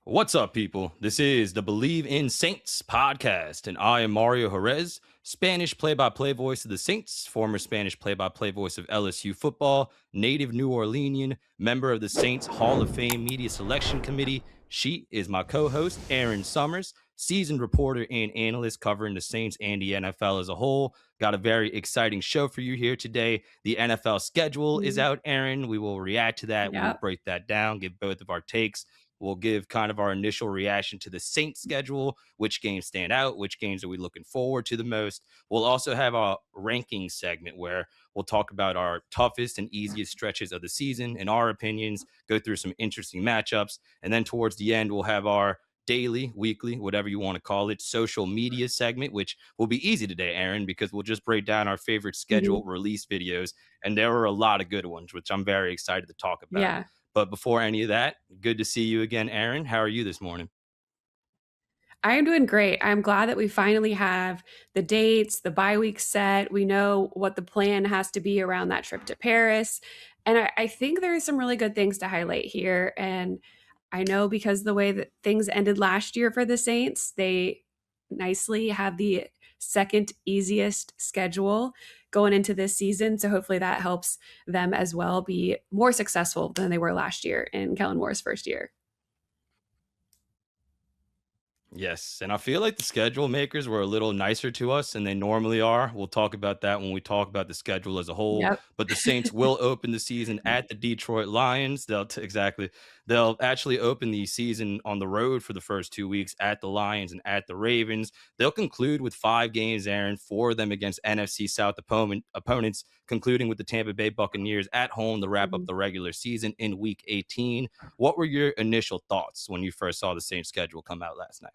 What's up, people? This is the Believe in Saints podcast, and I am Mario Jerez, Spanish play-by-play voice of the Saints, former Spanish play-by-play voice of LSU football, native New Orleanian, member of the Saints Hall of Fame Media Selection Committee. She is my co-host, Erin Summers, seasoned reporter and analyst covering the Saints and the NFL as a whole. Got a very exciting show for you here today. The NFL schedule is Mhm. out, Erin. We will react to that. We will Yep. break that down, give both of our takes. We'll give kind of our initial reaction to the Saints schedule, which games stand out, which games are we looking forward to the most. We'll also have a ranking segment where we'll talk about our toughest and easiest stretches of the season and our opinions, go through some interesting matchups. And then towards the end, we'll have our daily, weekly, whatever you want to call it, social media segment, which will be easy today, Aaron, because we'll just break down our favorite Mhm. schedule release videos. And there were a lot of good ones, which I'm very excited to talk about. Yeah. But before any of that, good to see you again, Aaron. How are you this morning? I am doing great. I'm glad that we finally have the dates, the bye week set. We know what the plan has to be around that trip to Paris. And I think there are some really good things to highlight here. And I know because the way that things ended last year for the Saints, they nicely have the second easiest schedule going into this season. So hopefully that helps them as well be more successful than they were last year in Kellen Moore's first year. Yes, and I feel like the schedule makers were a little nicer to us than they normally are. We'll talk about that when we talk about the schedule as a whole. Yep. But the Saints will open the season at the Detroit Lions. Exactly. They'll actually open the season on the road for the first 2 weeks at the Lions and at the Ravens. They'll conclude with 5 games, Aaron, 4 of them against NFC South opponents, concluding with the Tampa Bay Buccaneers at home to wrap up Mhm. the regular season in Week 18. What were your initial thoughts when you first saw the Saints schedule come out last night?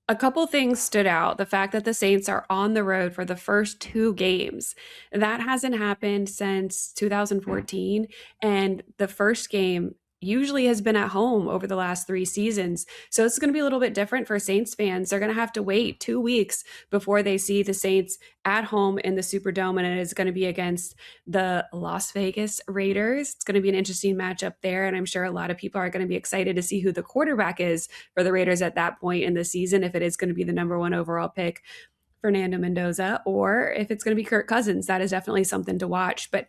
A couple things stood out. The fact that the Saints are on the road for the first 2 games. That hasn't happened since 2014, and the first game usually has been at home over the last 3 seasons. So it's gonna be a little bit different for Saints fans. They're gonna have to wait 2 weeks before they see the Saints at home in the Superdome, and it is gonna be against the Las Vegas Raiders. It's gonna be an interesting matchup there, and I'm sure a lot of people are gonna be excited to see who the quarterback is for the Raiders at that point in the season, if it is going to be the number one overall pick, Fernando Mendoza, or if it's going to be Kirk Cousins. That is definitely something to watch. But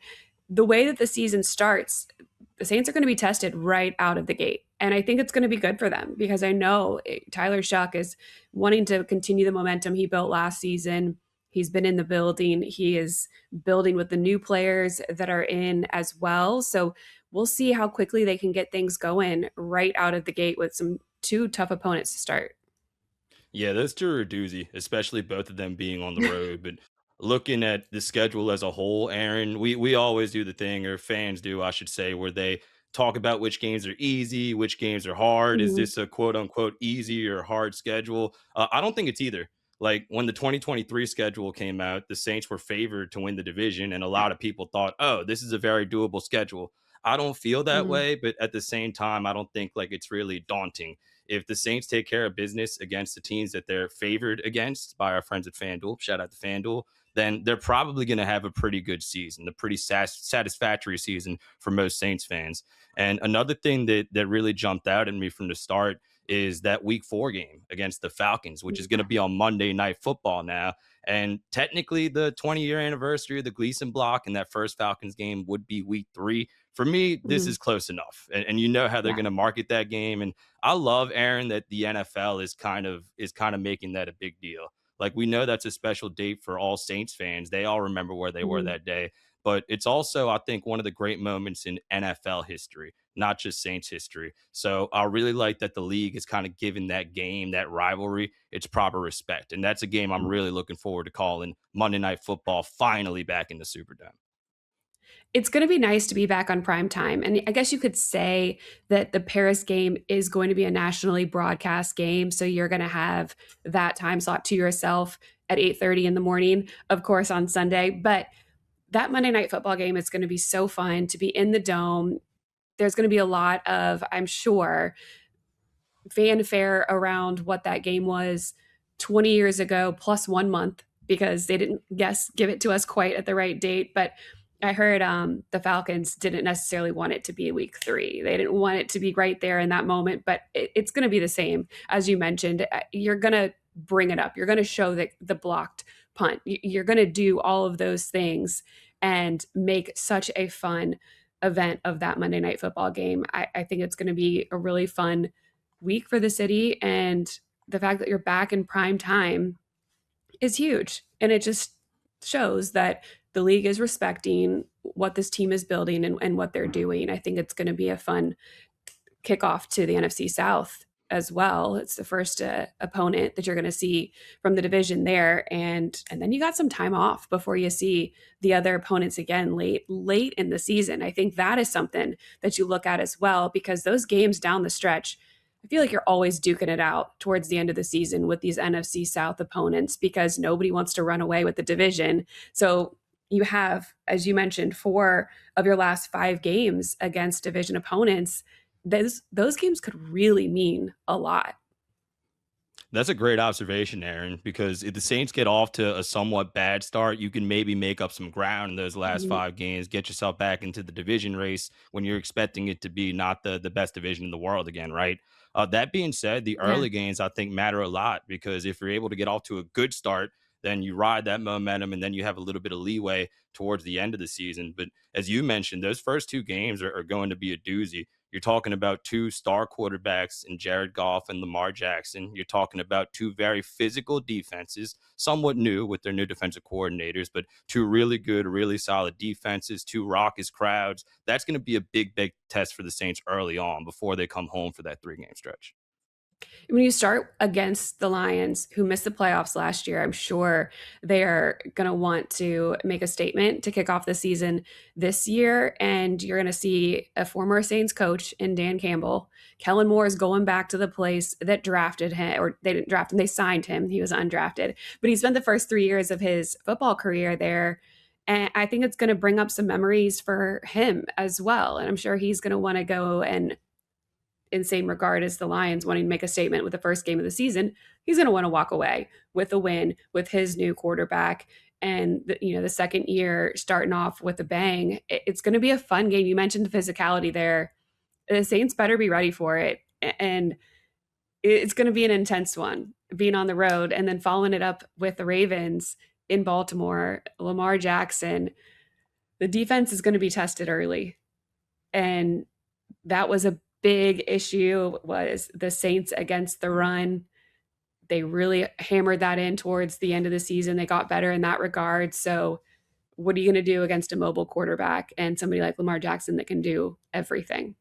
the way that the season starts, the Saints are going to be tested right out of the gate. And I think it's going to be good for them because I know Tyler Shuck is wanting to continue the momentum he built last season. He's been in the building. He is building with the new players that are in as well. So we'll see how quickly they can get things going right out of the gate with some two tough opponents to start. Yeah, those two are a doozy, especially both of them being on the road. But looking at the schedule as a whole, Aaron, we always do the thing, or fans do, I should say, where they talk about which games are easy, which games are hard. Is Mhm. this a quote unquote easy or hard schedule? I don't think it's either. Like when the 2023 schedule came out, the Saints were favored to win the division, and a lot of people thought, oh, this is a very doable schedule. I don't feel that Mhm. way, but at the same time, I don't think like it's really daunting if the Saints take care of business against the teams that they're favored against by our friends at FanDuel, shout out to FanDuel, then they're probably going to have a pretty good season, a pretty satisfactory season for most Saints fans. And another thing that really jumped out at me from the start is that Week 4 game against the Falcons, which is going to be on Monday Night Football now. And technically, the 20-year anniversary of the Gleason block and that first Falcons game would be Week 3. For me, this Mhm. is close enough, and you know how they're Yeah. going to market that game. And I love, Aaron, that the NFL is kind of making that a big deal. Like we know that's a special date for all Saints fans. They all remember where they were Mhm. that day. But it's also, I think, one of the great moments in NFL history, not just Saints history. So I really like that the league is kind of giving that game, that rivalry, its proper respect. And that's a game I'm really looking forward to calling Monday Night Football finally back in the Superdome. It's gonna be nice to be back on prime time, and I guess you could say that the Paris game is going to be a nationally broadcast game, so you're gonna have that time slot to yourself at 8:30 in the morning, of course, on Sunday, but that Monday Night Football game is gonna be so fun to be in the dome. There's gonna be a lot of, I'm sure, fanfare around what that game was 20 years ago plus 1 month because they didn't give it to us quite at the right date, but I heard the Falcons didn't necessarily want it to be week 3. They didn't want it to be right there in that moment, but it's going to be the same as you mentioned. You're going to bring it up. You're going to show the blocked punt. You're going to do all of those things and make such a fun event of that Monday Night Football game. I think it's going to be a really fun week for the city, and the fact that you're back in prime time is huge. And it just shows that the league is respecting what this team is building and what they're doing. I think it's going to be a fun kickoff to the NFC South as well. It's the first opponent that you're going to see from the division there, and then you got some time off before you see the other opponents again late in the season. I think that is something that you look at as well, because those games down the stretch, I feel like you're always duking it out towards the end of the season with these NFC South opponents because nobody wants to run away with the division. So you have, as you mentioned, 4 of your last 5 games against division opponents. Those games could really mean a lot. That's a great observation, Aaron, because if the Saints get off to a somewhat bad start, you can maybe make up some ground in those last Mhm. 5 games, get yourself back into the division race when you're expecting it to be not the best division in the world again, right? That being said, the Yeah. early games I think matter a lot because if you're able to get off to a good start, then you ride that momentum and then you have a little bit of leeway towards the end of the season. But as you mentioned, those first 2 games are going to be a doozy. You're talking about 2 star quarterbacks in Jared Goff and Lamar Jackson. You're talking about 2 very physical defenses, somewhat new with their new defensive coordinators, but 2 really good, really solid defenses, 2 raucous crowds. That's going to be a big test for the Saints early on before they come home for that 3 game stretch. When you start against the Lions, who missed the playoffs last year, I'm sure they are going to want to make a statement to kick off the season this year. And you're going to see a former Saints coach in Dan Campbell. Kellen Moore is going back to the place that drafted him, or they didn't draft him, they signed him. He was undrafted, but he spent the first 3 years of his football career there. And I think it's going to bring up some memories for him as well. And I'm sure he's going to want to go and, in same regard as the Lions wanting to make a statement with the first game of the season, he's going to want to walk away with a win with his new quarterback. And the second year starting off with a bang. It's going to be a fun game. You mentioned the physicality there. The Saints better be ready for it, and it's going to be an intense one. Being on the road and then following it up with the Ravens in Baltimore, Lamar Jackson. The defense is going to be tested early, and that was a big issue, was the Saints against the run. They really hammered that in towards the end of the season. They got better in that regard. So what are you going to do against a mobile quarterback and somebody like Lamar Jackson that can do everything?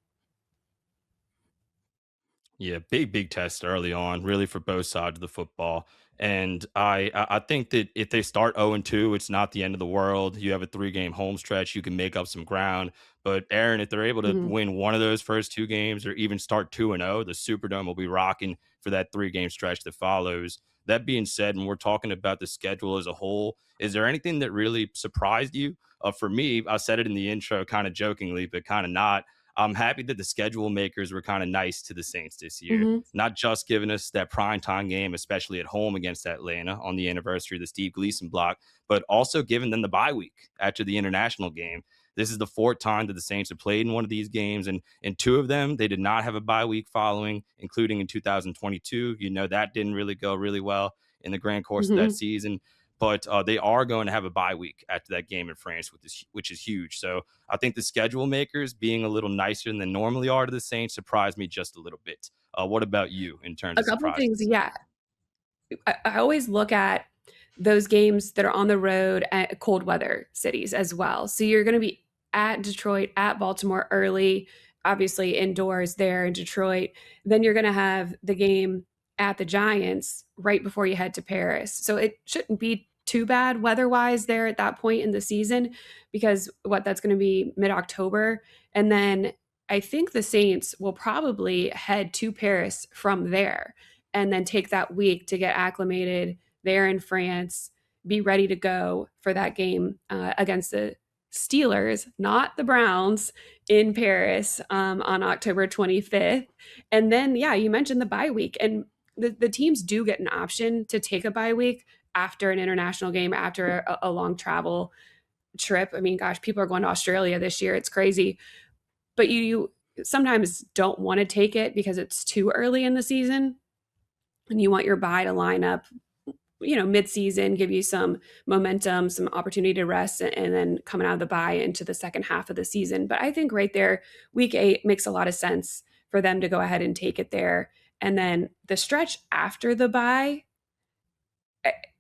Yeah, big test early on, really for both sides of the football. And I think that if they start 0-2, it's not the end of the world. You have a 3 game home stretch, you can make up some ground. But Aaron, if they're able to Mhm. win one of those first 2 games or even start 2-0, the Superdome will be rocking for that 3 game stretch that follows. That being said, when we're talking about the schedule as a whole, is there anything that really surprised you? For me, I said it in the intro kind of jokingly, but kind of not. I'm happy that the schedule makers were kind of nice to the Saints this year, Mhm. not just giving us that primetime game, especially at home against Atlanta on the anniversary of the Steve Gleason block, but also giving them the bye week after the international game. This is the 4th time that the Saints have played in one of these games, and in 2 of them, they did not have a bye week following, including in 2022. That didn't really go really well in the grand course of that Mhm. season. But they are going to have a bye week after that game in France, which is huge. So I think the schedule makers being a little nicer than they normally are to the Saints surprised me just a little bit. What about you in terms A of couple things, surprises? yeah. I always look at those games that are on the road at cold weather cities as well. So you're going to be at Detroit, at Baltimore early, obviously indoors there in Detroit. Then you're going to have the game at the Giants right before you head to Paris. So it shouldn't be too bad weather wise there at that point in the season, because that's going to be mid October. And then I think the Saints will probably head to Paris from there and then take that week to get acclimated there in France, be ready to go for that game against the Steelers, not the Browns, in Paris on October 25th. And then, yeah, you mentioned the bye week. And the teams do get an option to take a bye week after an international game, after a long travel. trip. I mean, gosh, people are going to Australia this year. It's crazy. But you sometimes don't want to take it because it's too early in the season and you want your bye to line up, mid-season, give you some momentum, some opportunity to rest, and then coming out of the bye into the second half of the season. But I think right there, week 8 makes a lot of sense for them to go ahead and take it there. And then the stretch after the bye,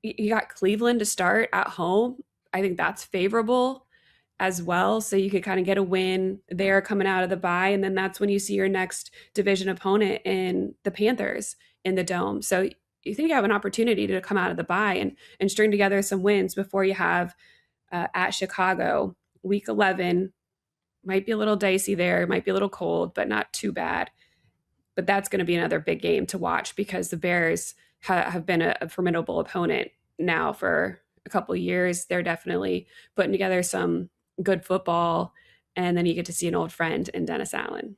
you got Cleveland to start at home. I think that's favorable as well. So you could kind of get a win there coming out of the bye. And then that's when you see your next division opponent in the Panthers in the Dome. So you think you have an opportunity to come out of the bye and string together some wins before you have at Chicago. Week 11 might be a little dicey there, might be a little cold, but not too bad. But that's going to be another big game to watch because the Bears have been a formidable opponent now for a couple of years. They're definitely putting together some good football, and then you get to see an old friend in Dennis Allen.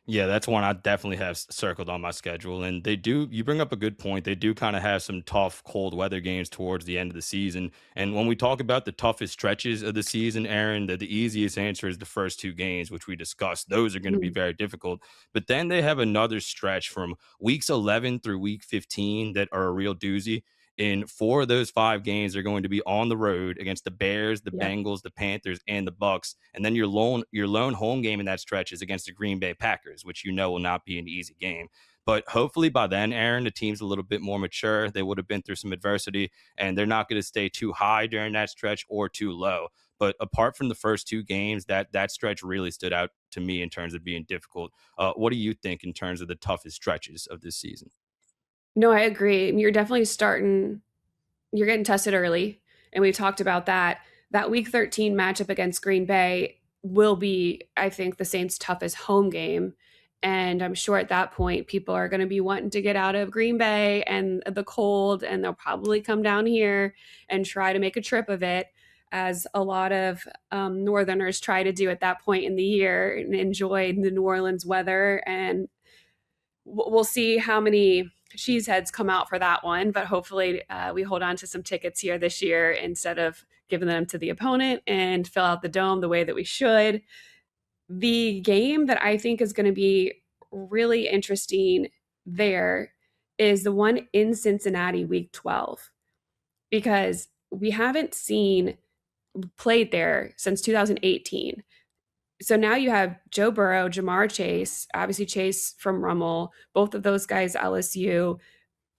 Yeah, that's one I definitely have circled on my schedule. And you bring up a good point. They do kind of have some tough cold weather games towards the end of the season. And when we talk about the toughest stretches of the season, Aaron, the easiest answer is the first 2 games, which we discussed. Those are going to be Mhm. very difficult. But then they have another stretch from weeks 11 through week 15 that are a real doozy. In 4 of those 5 games, they're going to be on the road against the Bears, the Yep. Bengals, the Panthers, and the Bucks. And then your lone home game in that stretch is against the Green Bay Packers, which will not be an easy game. But hopefully by then, Aaron, the team's a little bit more mature. They would have been through some adversity, and they're not going to stay too high during that stretch or too low. But apart from the first 2 games, that stretch really stood out to me in terms of being difficult. What do you think in terms of the toughest stretches of this season? No, I agree. You're getting tested early, and we've talked about that. That week 13 matchup against Green Bay will be, I think, the Saints' toughest home game. And I'm sure at that point, people are going to be wanting to get out of Green Bay and the cold, and they'll probably come down here and try to make a trip of it, as a lot of Northerners try to do at that point in the year and enjoy the New Orleans weather. And we'll see how many cheeseheads come out for that one, but hopefully we hold on to some tickets here this year instead of giving them to the opponent and fill out the dome the way that we should. The game that I think is going to be really interesting there is the one in Cincinnati week 12, because we haven't seen played there since 2018. So now you have Joe Burrow, Jamar Chase, obviously Chase from Rummel, both of those guys, LSU,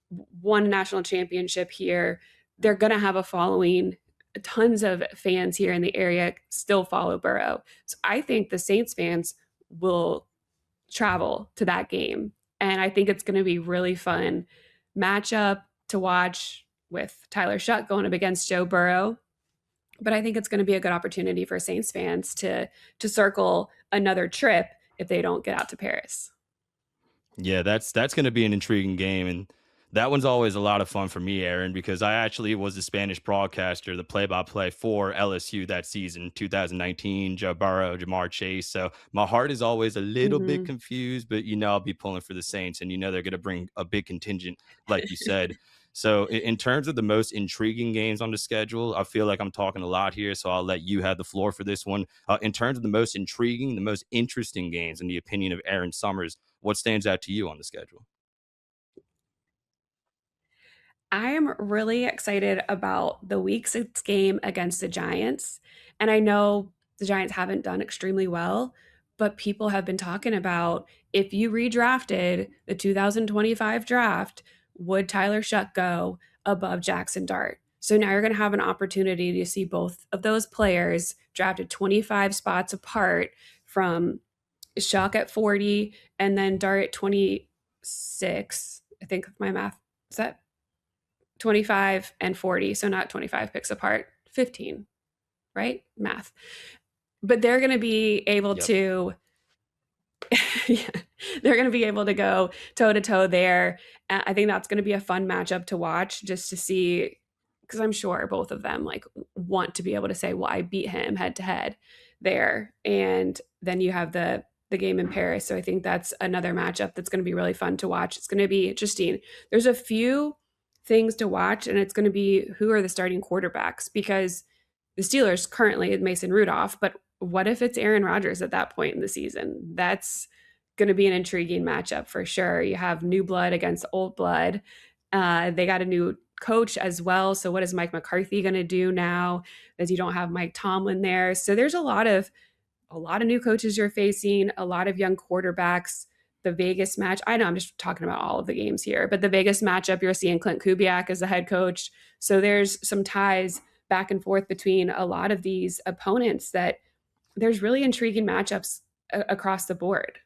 won a national championship here. They're going to have a following. Tons of fans here in the area still follow Burrow. So I think the Saints fans will travel to that game. And I think it's going to be really fun matchup to watch with Tyler Shuck going up against Joe Burrow. But I think it's going to be a good opportunity for Saints fans to circle another trip if they don't get out to Paris. Yeah, that's going to be an intriguing game, and that one's always a lot of fun for me, Aaron, because I actually was the Spanish broadcaster, the play-by-play for LSU that season, 2019, Joe Burrow, Jamar Chase. So my heart is always a little bit Mhm. confused, but I'll be pulling for the Saints, and they're going to bring a big contingent, like you said. So in terms of the most intriguing games on the schedule, I feel like I'm talking a lot here, so I'll let you have the floor for this one. In terms of the most intriguing, the most interesting games, in the opinion of Erin Summers, what stands out to you on the schedule? I am really excited about the week 6 game against the Giants. And I know the Giants haven't done extremely well, but people have been talking about, if you redrafted the 2025 draft, would Tyler Shuck go above Jackson Dart? So now you're going to have an opportunity to see both of those players drafted 25 spots apart, from Shuck at 40 and then Dart at 26. I think my math is that 25 and 40, so not 25 picks apart, 15, right? Math. But they're going to be able Yep. to yeah, they're going to be able to go toe to toe there. I think that's going to be a fun matchup to watch, just to see, because I'm sure both of them like want to be able to say, "Well, I beat him head to head there." And then you have the game in Paris, so I think that's another matchup that's going to be really fun to watch. It's going to be interesting. There's a few things to watch, and it's going to be who are the starting quarterbacks, because the Steelers currently is Mason Rudolph, but what if it's Aaron Rodgers at that point in the season? That's going to be an intriguing matchup for sure. You have new blood against old blood. They got a new coach as well. So what is Mike McCarthy going to do now as you don't have Mike Tomlin there? So there's a lot of new coaches you're facing, a lot of young quarterbacks. The Vegas match, I know I'm just talking about all of the games here, but the Vegas matchup, you're seeing Clint Kubiak as the head coach. So there's some ties back and forth between a lot of these opponents that there's really intriguing matchups across the board.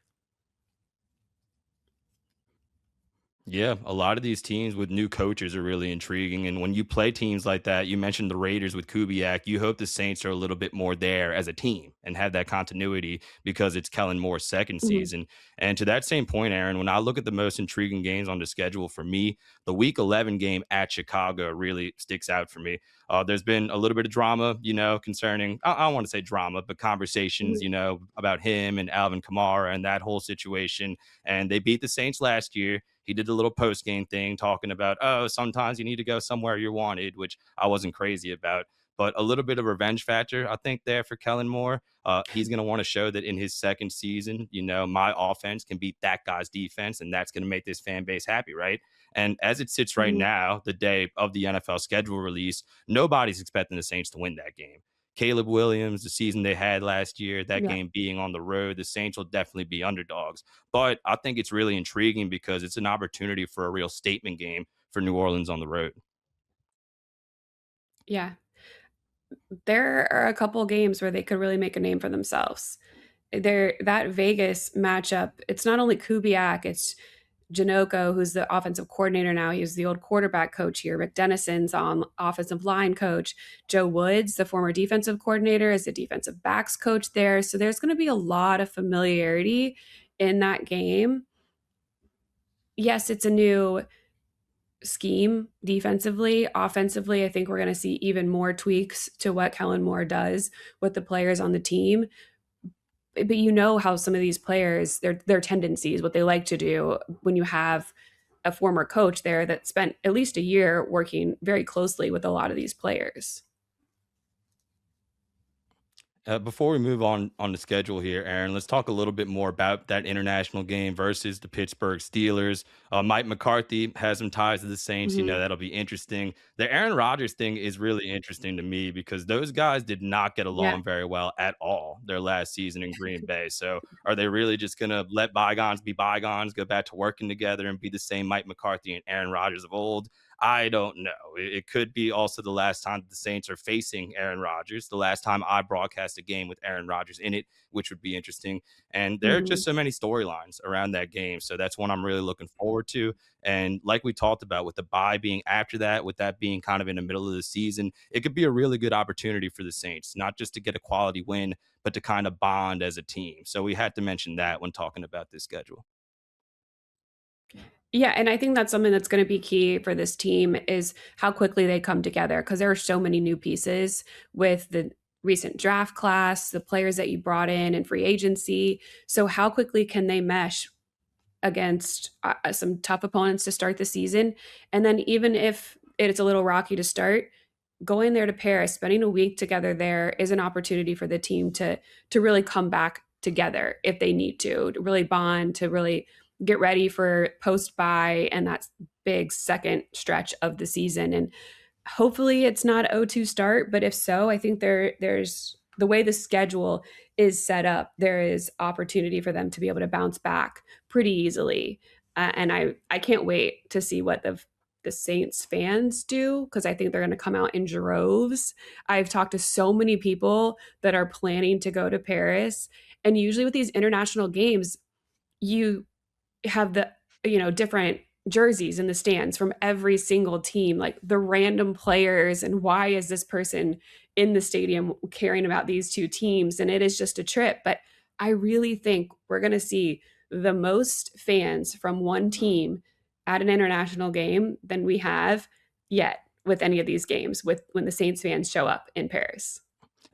Yeah, a lot of these teams with new coaches are really intriguing. And when you play teams like that, you mentioned the Raiders with Kubiak, you hope the Saints are a little bit more there as a team and have that continuity because it's Kellen Moore's second Mhm. season. And to that same point, Aaron, when I look at the most intriguing games on the schedule for me, the Week 11 game at Chicago really sticks out for me. There's been a little bit of drama, concerning, I don't want to say drama, but conversations, Mhm. about him and Alvin Kamara and that whole situation. And they beat the Saints last year. He did a little post game thing talking about, oh, sometimes you need to go somewhere you're wanted, which I wasn't crazy about. But a little bit of revenge factor, I think, there for Kellen Moore. He's going to want to show that in his second season, my offense can beat that guy's defense, and that's going to make this fan base happy, right? And as it sits right Mhm. now, the day of the NFL schedule release, nobody's expecting the Saints to win that game. Caleb Williams, the season they had last year, that Yeah. game being on the road, the Saints will definitely be underdogs. But I think it's really intriguing because it's an opportunity for a real statement game for New Orleans on the road. Yeah. There are a couple games where they could really make a name for themselves. That Vegas matchup, it's not only Kubiak, it's Janoko, who's the offensive coordinator now. He was the old quarterback coach here. Rick Dennison's on offensive line coach. Joe Woods, the former defensive coordinator, is the defensive backs coach there. So there's going to be a lot of familiarity in that game. Yes, it's a new scheme defensively. Offensively, I think we're going to see even more tweaks to what Kellen Moore does with the players on the team. But you know how some of these players, their tendencies, what they like to do when you have a former coach there that spent at least a year working very closely with a lot of these players. Before we move on the schedule here, Aaron, let's talk a little bit more about that international game versus the Pittsburgh Steelers. Mike McCarthy has some ties to the Saints. Mhm. That'll be interesting. The Aaron Rodgers thing is really interesting to me because those guys did not get Yeah. along very well at all their last season in Green Bay. So are they really just going to let bygones be bygones, go back to working together and be the same Mike McCarthy and Aaron Rodgers of old? I don't know. It could be also the last time the Saints are facing Aaron Rodgers, the last time I broadcast a game with Aaron Rodgers in it, which would be interesting. And there are Mhm. just so many storylines around that game. So that's one I'm really looking forward to. And like we talked about, with the bye being after that, with that being kind of in the middle of the season, it could be a really good opportunity for the Saints, not just to get a quality win, but to kind of bond as a team. So we had to mention that when talking about this schedule. Yeah, and I think that's something that's going to be key for this team is how quickly they come together, because there are so many new pieces with the recent draft class, the players that you brought in free agency. So how quickly can they mesh against some tough opponents to start the season? And then even if it's a little rocky to start, going there to Paris, spending a week together there is an opportunity for the team to really come back together if they need to really bond, to really get ready for post bye and that big second stretch of the season. And hopefully it's not 0-2 start, but if so, I think there's the way the schedule is set up, there is opportunity for them to be able to bounce back pretty easily. And I can't wait to see what the Saints fans do, because I think they're going to come out in droves. I've talked to so many people that are planning to go to Paris, and usually with these international games, you have the different jerseys in the stands from every single team, like the random players, and why is this person in the stadium caring about these two teams? And it is just a trip, but I really think we're going to see the most fans from one team at an international game than we have yet with any of these games, with when the Saints fans show up in Paris.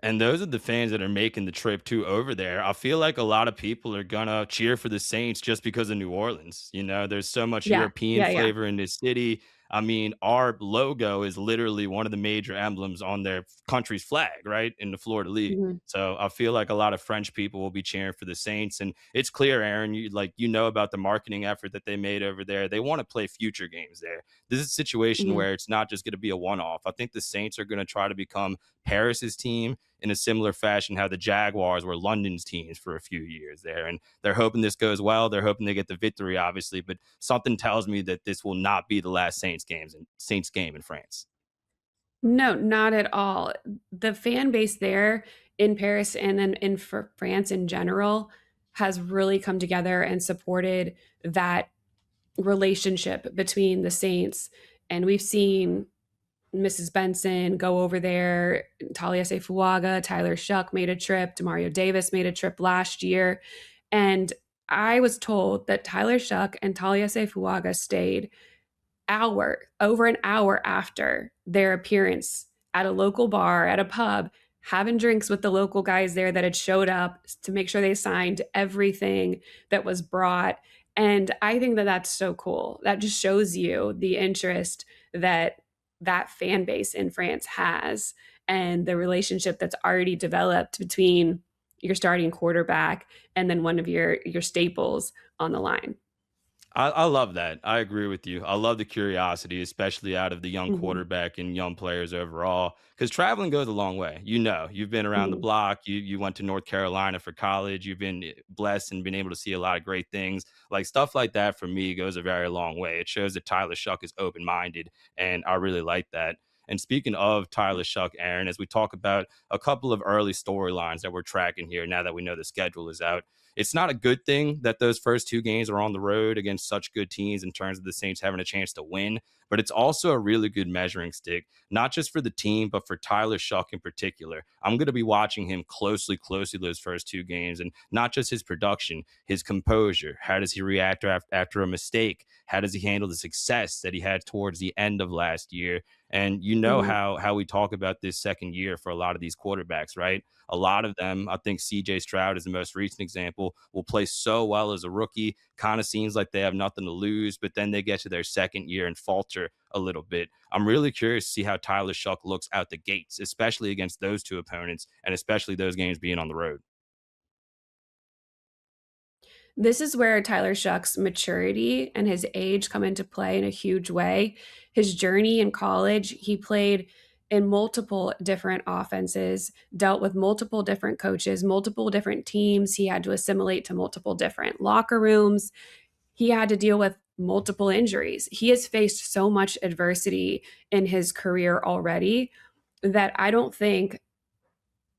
And those are the fans that are making the trip too over there. I feel like a lot of people are gonna cheer for the Saints just because of New Orleans. There's so much Yeah, European yeah, yeah. flavor in this city. I mean, our logo is literally one of the major emblems on their country's flag, right? In the Florida League. Mhm. So I feel like a lot of French people will be cheering for the Saints. And it's clear, Aaron, you know about the marketing effort that they made over there. They want to play future games there. This is a situation Mhm. where it's not just going to be a one-off. I think the Saints are going to try to become Paris's team in a similar fashion how the Jaguars were London's teams for a few years there. And they're hoping this goes well. They're hoping they get the victory, obviously, but something tells me that this will not be the last Saints game in France. No, not at all. The fan base there in Paris and then in France in general has really come together and supported that relationship between the Saints. And we've seen Mrs. Benson go over there, Talia Fuaga, Tyler Shuck made a trip, Demario Davis made a trip last year. And I was told that Tyler Shuck and Talia Fuaga stayed over an hour after their appearance at a local bar, at a pub, having drinks with the local guys there that had showed up to make sure they signed everything that was brought. And I think that that's so cool. That just shows you the interest that that fan base in France has and the relationship that's already developed between your starting quarterback and then one of your staples on the line. I love that. I agree with you. I love the curiosity, especially out of the young Mhm. quarterback and young players overall, because traveling goes a long way. You know, you've been around the Mhm. block. You went to North Carolina for college. You've been blessed and been able to see a lot of great things. Like stuff like that for me goes a very long way. It shows that Tyler Shuck is open minded, and I really like that. And speaking of Tyler Shuck, Aaron, as we talk about a couple of early storylines that we're tracking here now that we know the schedule is out, it's not a good thing that those first two games are on the road against such good teams in terms of the Saints having a chance to win, but it's also a really good measuring stick, not just for the team, but for Tyler Shuck in particular. I'm going to be watching him closely those first two games, and not just his production, his composure. How does he react after a mistake? How does he handle the success that he had towards the end of last year? And you know Mhm. how we talk about this second year for a lot of these quarterbacks, right? A lot of them, I think CJ Stroud is the most recent example, will play so well as a rookie, kind of seems like they have nothing to lose, but then they get to their second year and falter a little bit. I'm really curious to see how Tyler Shuck looks out the gates, especially against those two opponents, and especially those games being on the road. This is where Tyler Shuck's maturity and his age come into play in a huge way. His journey in college, he played in multiple different offenses, dealt with multiple different coaches, multiple different teams. He had to assimilate to multiple different locker rooms. He had to deal with multiple injuries. He has faced so much adversity in his career already that I don't think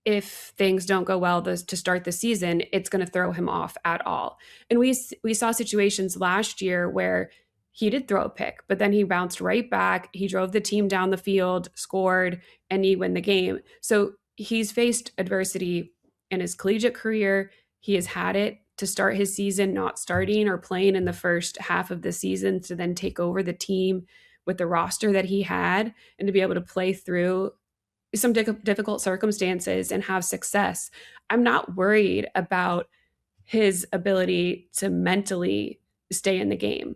if things don't go well to start the season, it's going to throw him off at all. And we saw situations last year where he did throw a pick, but then he bounced right back. He drove the team down the field, scored, and he win the game. So he's faced adversity in his collegiate career. He has had it to start his season, not starting or playing in the first half of the season to then take over the team with the roster that he had and to be able to play through some difficult circumstances and have success. I'm not worried about his ability to mentally stay in the game,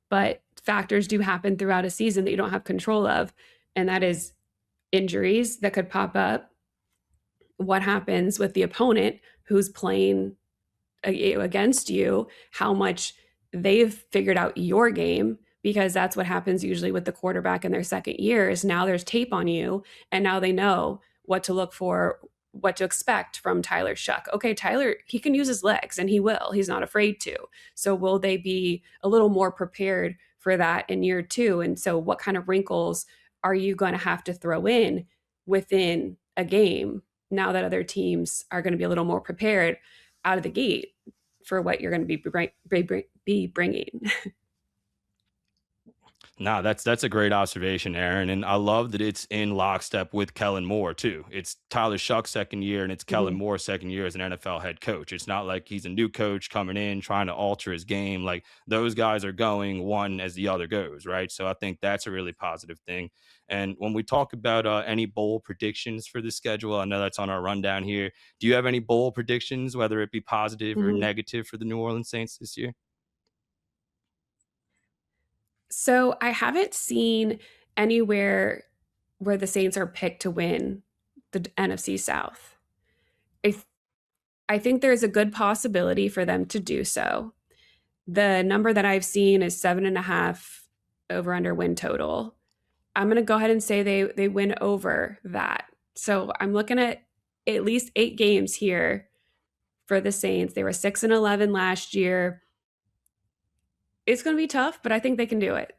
but factors do happen throughout a season that you don't have control of, and that is injuries that could pop up. What happens with the opponent who's playing against you, how much they've figured out your game, because that's what happens usually with the quarterback in their second year is now there's tape on you and now they know what to look for, what to expect from Tyler Shuck. Okay, Tyler, he can use his legs and he will. He's not afraid to. So will they be a little more prepared for that in year 2? And so what kind of wrinkles are you going to have to throw in within a game now that other teams are going to be a little more prepared out of the gate for what you're going to be bringing. No, that's a great observation, Aaron, and I love that it's in lockstep with Kellen Moore too. It's Tyler Shuck's second year, and it's Kellen Mhm. Moore's second year as an NFL head coach. It's not like he's a new coach coming in trying to alter his game. Like those guys are going one as the other goes, right? So I think that's a really positive thing. And when we talk about any bowl predictions for the schedule, I know that's on our rundown here. Do you have any bowl predictions, whether it be positive or Mhm. negative for the New Orleans Saints this year? So I haven't seen anywhere where the Saints are picked to win the NFC South. I, th- I think there's a good possibility for them to do so. The number that I've seen is 7.5 over under win total. I'm going to go ahead and say they win over that. So I'm looking at least 8 games here for the Saints. They were 6-11 last year. It's going to be tough, but I think they can do it.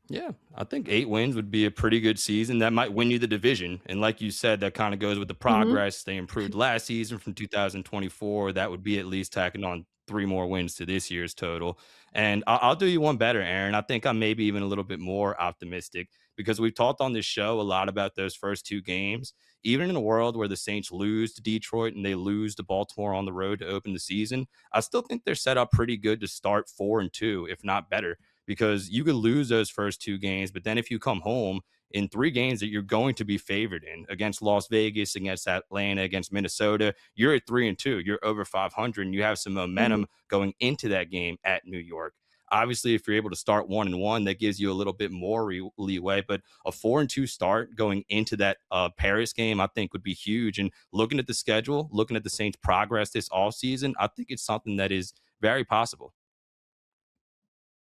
Yeah, I think 8 wins would be a pretty good season. That might win you the division. And like you said, that kind of goes with the Hmm. progress. They improved last season from 2024. That would be at least tacking on 3 more wins to this year's total. And I'll do you one better, Aaron. I think I'm maybe even a little bit more optimistic because we've talked on this show a lot about those first 2 games. Even in a world where the Saints lose to Detroit and they lose to Baltimore on the road to open the season, I still think they're set up pretty good to start 4-2, if not better, because you could lose those first 2 games, but then if you come home in 3 games that you're going to be favored in against Las Vegas, against Atlanta, against Minnesota, you're at 3-2, you're over 500, and you have some Hmm. momentum going into that game at New York. Obviously, if you're able to start 1-1, that gives you a little bit more leeway. But a 4-2 start going into that Paris game, I think, would be huge. And looking at the schedule, looking at the Saints' progress this all season, I think it's something that is very possible.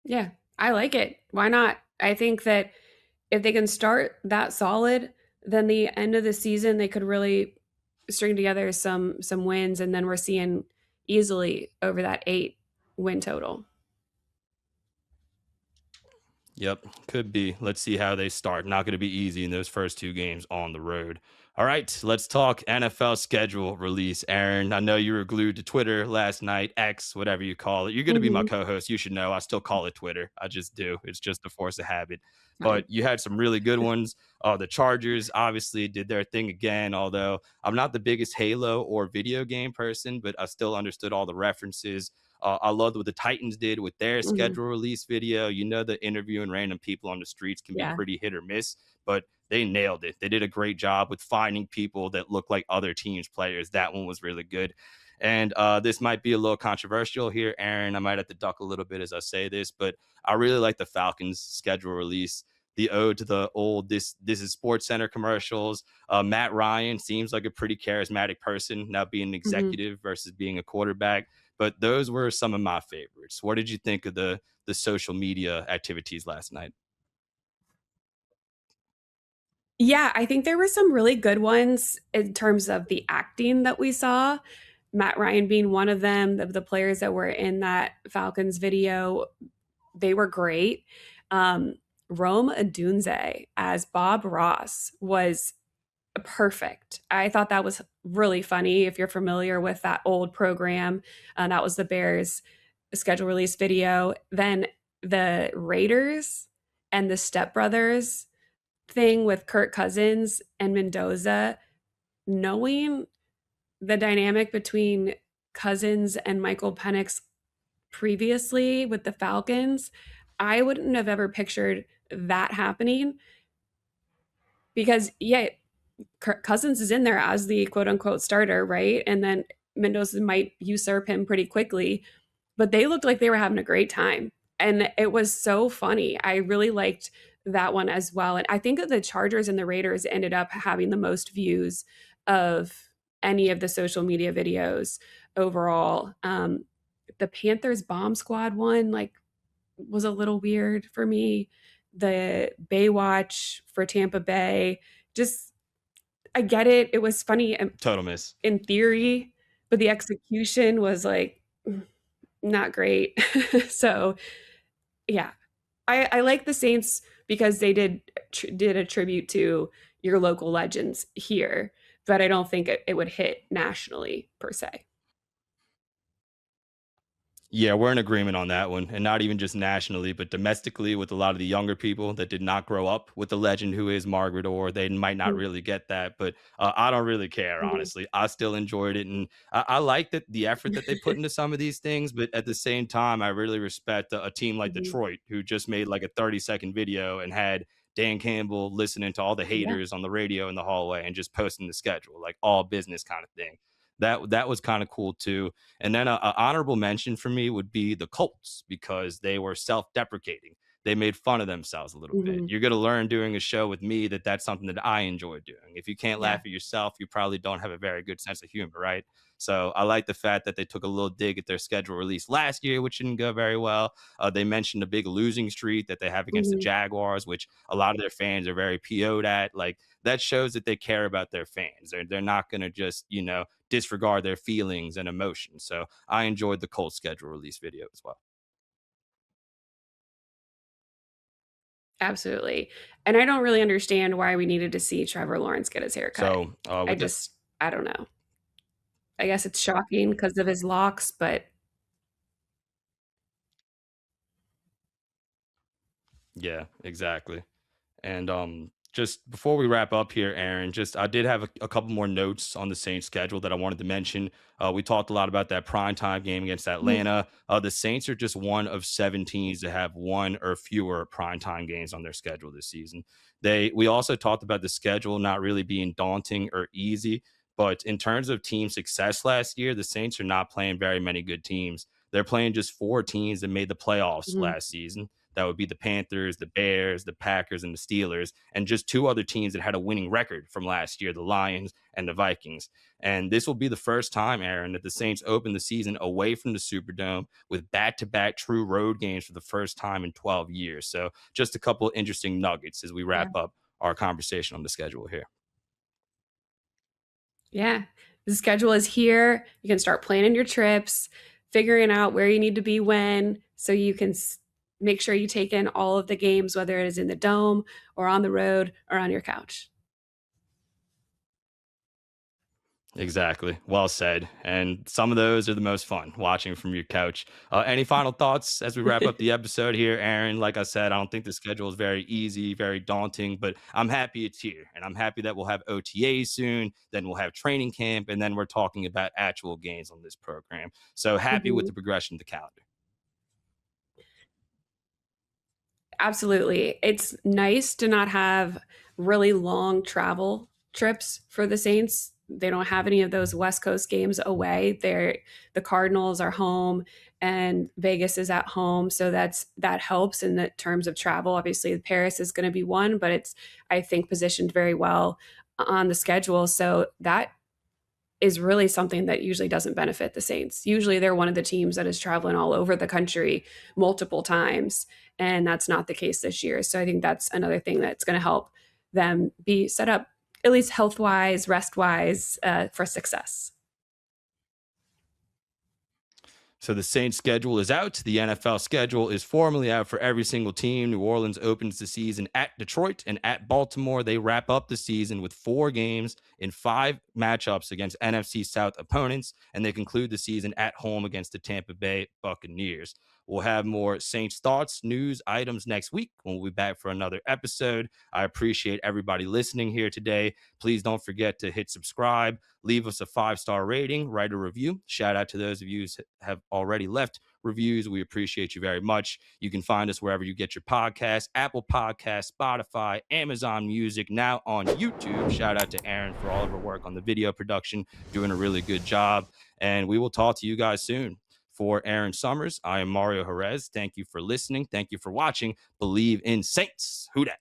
Yeah, I like it. Why not? I think that if they can start that solid, then the end of the season they could really string together some wins, and then we're seeing easily over that 8 win total. Yep, could be. Let's see how they start. Not going to be easy in those first 2 games on the road. All right, let's talk NFL schedule release. Aaron, I know you were glued to Twitter last night, X, whatever you call it. You're going to be my Hmm. co host. You should know. I still call it Twitter. I just do. It's just a force of habit. But Fine. you had some really good ones. The Chargers obviously did their thing again, although I'm not the biggest Halo or video game person, but I still understood all the references. I loved what the Titans did with their Hmm. schedule release video. You know, the interviewing random people on the streets can be Yeah. pretty hit or miss, but they nailed it. They did a great job with finding people that look like other teams' players. That one was really good. And this might be a little controversial here, Aaron. I might have to duck a little bit as I say this, but I really like the Falcons' schedule release. The ode to the old this is Sports Center commercials. Matt Ryan seems like a pretty charismatic person now, being an Hmm. executive versus being a quarterback, but those were some of my favorites. What did you think of the social media activities last night? Yeah, I think there were some really good ones in terms of the acting that we saw. Matt Ryan being one of them, the players that were in that Falcons video, they were great. Um, Rome Adunze as Bob Ross was perfect. I thought that was really funny. If you're familiar with that old program, that was the Bears schedule release video. Then the Raiders and the Step Brothers thing with Kirk Cousins and Mendoza, knowing the dynamic between Cousins and Michael Penix previously with the Falcons, I wouldn't have ever pictured that happening because, yeah, Kirk Cousins is in there as the quote unquote starter, right? And then Mendoza might usurp him pretty quickly, but they looked like they were having a great time. And it was so funny. I really liked that one as well. And I think that the Chargers and the Raiders ended up having the most views of any of the social media videos overall. The Panthers Bomb Squad one, like, was a little weird for me. The Baywatch for Tampa Bay, just I get it. It was funny Total miss. in theory, but the execution was like not great. So yeah, I like the Saints because they did a tribute to your local legends here, but I don't think it would hit nationally per se. Yeah, we're in agreement on that one. And not even just nationally, but domestically with a lot of the younger people that did not grow up with the legend who is Margaret, or they might not Mhm. really get that. But I don't really care, Mhm. honestly. I still enjoyed it. And I like that the effort that they put into some of these things. But at the same time, I really respect a team like Mhm. Detroit, who just made like a 30-second video and had Dan Campbell listening to all the Yeah. haters on the radio in the hallway and just posting the schedule, like all business kind of thing. that was kind of cool too. And then a honorable mention for me would be the Colts because they were self-deprecating. They made fun of themselves a little bit. Mhm. You're going to learn doing a show with me that that's something that I enjoy doing. If you can't laugh Yeah. at yourself, you probably don't have a very good sense of humor, right? So I like the fact that they took a little dig at their schedule release last year, which didn't go very well. They mentioned a big losing streak that they have against the Mhm. Jaguars, which a lot of their fans are very PO'd at. Like that shows that they care about their fans. They're not going to just, disregard their feelings and emotions. So I enjoyed the Colts schedule release video as well. Absolutely. And I don't really understand why we needed to see Trevor Lawrence get his hair cut. So I with the just I don't know. I guess it's shocking because of his locks, but Yeah, exactly. And just before we wrap up here, Aaron, just I did have a couple more notes on the Saints schedule that I wanted to mention. We talked a lot about that primetime game against mhm, Atlanta. The Saints are just one of 7 teams to have one or fewer primetime games on their schedule this season. We also talked about the schedule not really being daunting or easy, but in terms of team success last year, the Saints are not playing very many good teams. They're playing just 4 teams that made the playoffs mhm, last season. That would be the Panthers, the Bears, the Packers, and the Steelers, and just 2 other teams that had a winning record from last year, the Lions and the Vikings. And this will be the first time, Aaron, that the Saints open the season away from the Superdome with back-to-back true road games for the first time in 12 years. So just a couple of interesting nuggets as we yeah. wrap up our conversation on the schedule here. Yeah. The schedule is here. You can start planning your trips, figuring out where you need to be when, so you can make sure you take in all of the games, whether it is in the dome or on the road or on your couch. Exactly. Well said. And some of those are the most fun watching from your couch. Any final thoughts as we wrap up the episode here, Aaron? Like I said, I don't think the schedule is very easy, very daunting, but I'm happy it's here. And I'm happy that we'll have OTAs soon. Then we'll have training camp. And then we're talking about actual games on this program. So happy with Mhm. the progression of the calendar. Absolutely. It's nice to not have really long travel trips for the Saints. They don't have any of those West Coast games away. The Cardinals are home and Vegas is at home, so that helps in the terms of travel. Obviously, Paris is going to be one, but it's I think positioned very well on the schedule. So that is really something that usually doesn't benefit the Saints. Usually they're one of the teams that is traveling all over the country multiple times, and that's not the case this year. So I think that's another thing that's going to help them be set up, at least health wise, rest wise, for success. So the Saints schedule is out. The NFL schedule is formally out for every single team. New Orleans opens the season at Detroit and at Baltimore. They wrap up the season with 4 games in 5 matchups against NFC South opponents, and they conclude the season at home against the Tampa Bay Buccaneers. We'll have more Saints thoughts, news, items next week when we'll be back for another episode. I appreciate everybody listening here today. Please don't forget to hit subscribe, leave us a 5-star rating, write a review. Shout out to those of you who have already left reviews. We appreciate you very much. You can find us wherever you get your podcasts: Apple Podcasts, Spotify, Amazon Music, now on YouTube. Shout out to Aaron for all of her work on the video production, doing a really good job. And we will talk to you guys soon. For Erin Summers, I am Mario Jerez. Thank you for listening. Thank you for watching. Believe in Saints. Who dat?